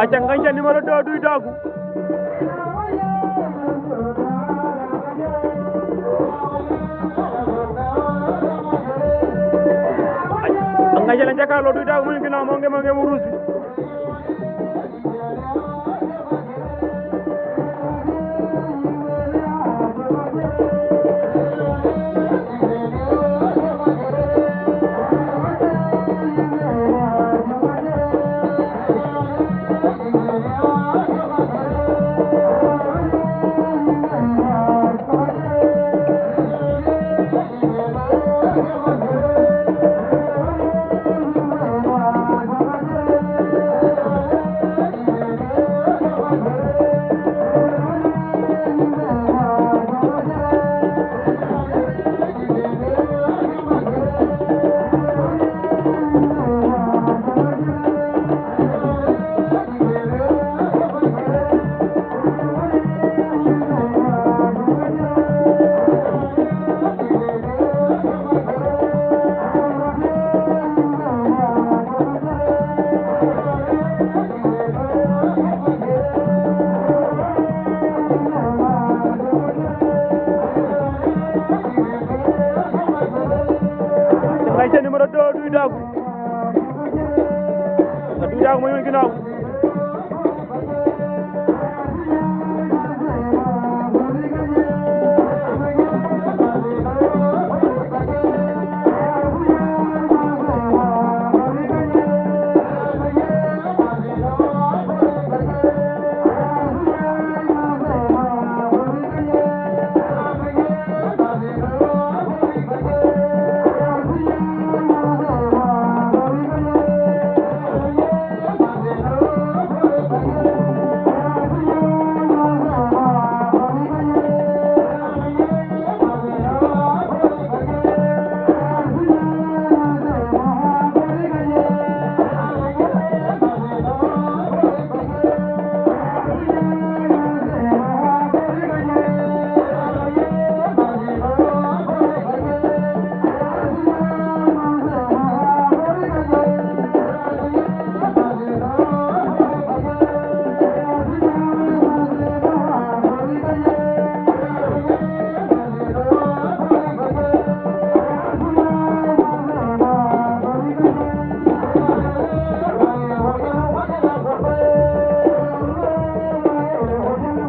aca Ngagne Sene numéro 2 Douye Dagou Ngagne Sene jàkkaarloo Douye Dagou mu ngi ginnaaw moo ngi mu ruus bi Ngagne Sene numéro 2 Douye Dagou Douye Dagou mu ngi ginnaaw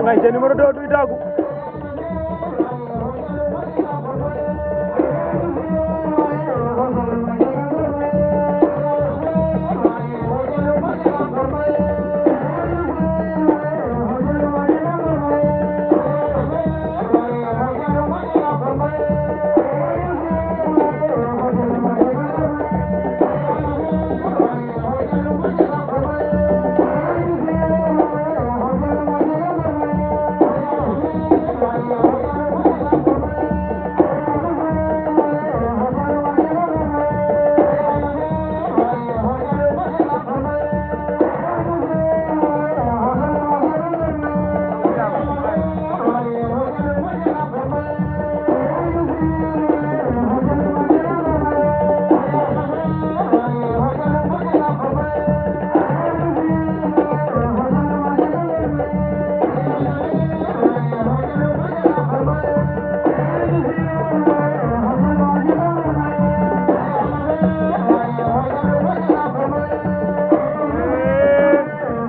Ngagne Sene numéro 2 Douye Dagou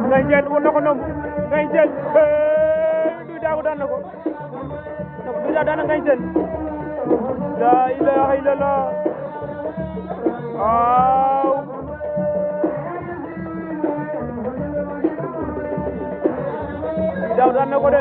Ngagne Sene won na ko nomb Ngagne Sene Douye Dagou daan na ko Douye Dagou daan na Ngagne Sene la ilaha illallah waaw Douye Dagou daan na ko de